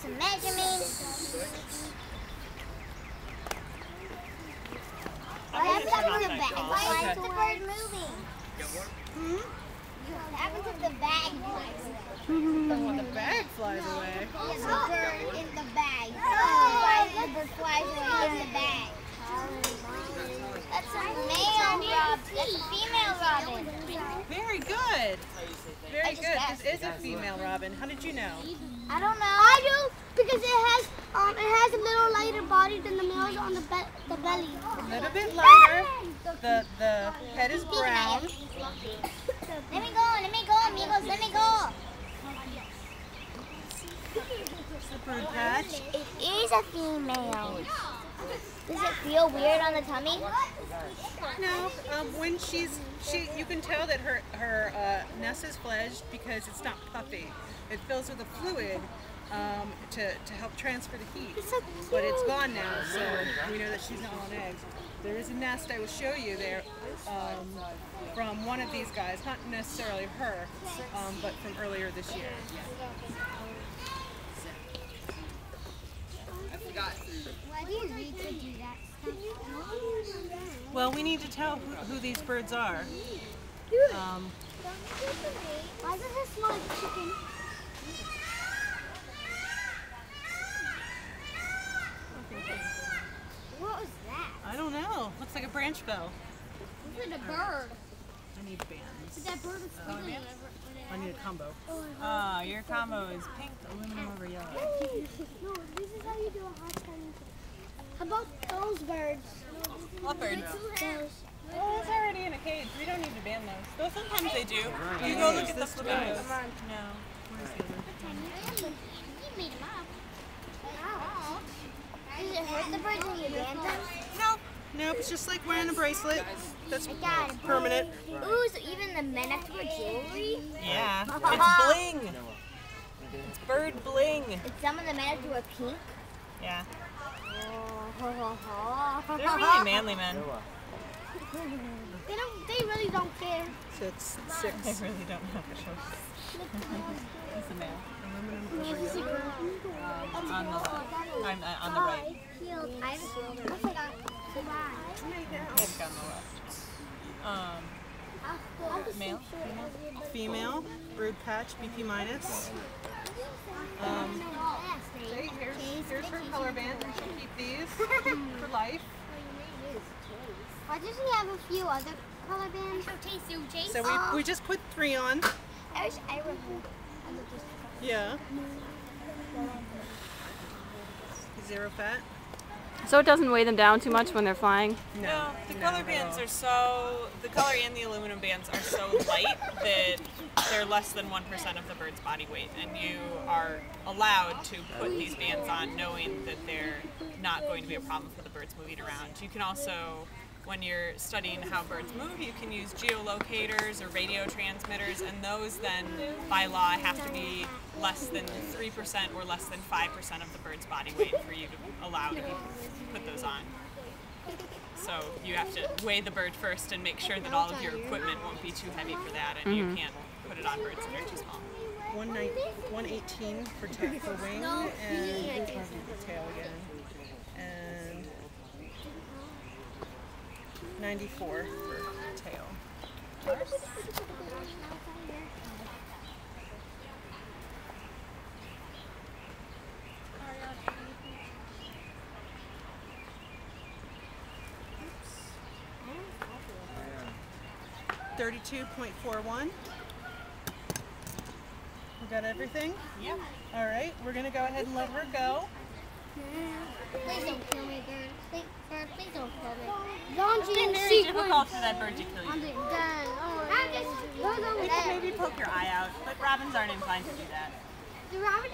some measurements. What happened to the bird moving? What happened to the bag? The bag flies away. Yeah, the bird in the bag. The bird flies away in the bag. That's a male robin. That's a female robin. Very good. Very good. This is a female robin. How did you know? I don't know. I do because it has a little lighter body than the males on the belly. A little bit lighter. The head is brown. Let me go, amigos. Let me go. The bird patch. It is a female. Does it feel weird on the tummy? No. When you can tell that her nest is fledged because it's not puffy. It fills with a fluid to help transfer the heat. It's so cute. But it's gone now, so we know that she's not on eggs. There is a nest I will show you there from one of these guys, not necessarily her, but from earlier this year. Why do you need to do that stuff? Well, we need to tell who these birds are. Why does it smell like chicken? What was that? I don't know. Looks like a branch bell. Is it a bird? I need bands. Is that bird is feeling? I need a combo. Your combo is pink, aluminum over yellow. No, this is how you do a hot spelling. How about those birds? What birds? Those. Oh, it's already in a cage. We don't need to ban those. Though sometimes they do. You go look at the flamingos. No. You made them up. Wow. Does it hurt the birds when you ban them? No. Nope, it's just like wearing a bracelet. That's permanent. Ooh, so even the men have to wear jewelry? Yeah. It's bling. It's bird bling. And some of the men have to wear pink? Yeah. They're They're really manly men. They really don't care. So it's They 6. really don't have a choice. It's a male. On the left. On the right. It's on the left. Male? Female, brood patch, BP minus. Here's her color band. We should keep these for life. Why does he have a few other color bands? So we just put 3 on. I wish I were. Yeah. 0 fat. So it doesn't weigh them down too much when they're flying? No, the color bands are the color and the aluminum bands are so light that they're less than 1% of the bird's body weight, and you are allowed to put these bands on knowing that they're not going to be a problem for the birds moving around. You can also, when you're studying how birds move, you can use geolocators or radio transmitters, and those then, by law, have to be less than 3% or less than 5% of the bird's body weight for you to allow to put those on. So you have to weigh the bird first and make sure that all of your equipment won't be too heavy for that, and you can't put it on birds that are too small. 118 for wing, and the tail again. And 94 for tail. 32.41. We got everything? Yeah. All right, we're going to go ahead and let her go. Please don't kill me, bird. Please don't kill me. Don't It's you been very difficult for that bird to kill you. I'm just Maybe poke your eye out, but robins aren't inclined to do that. The robin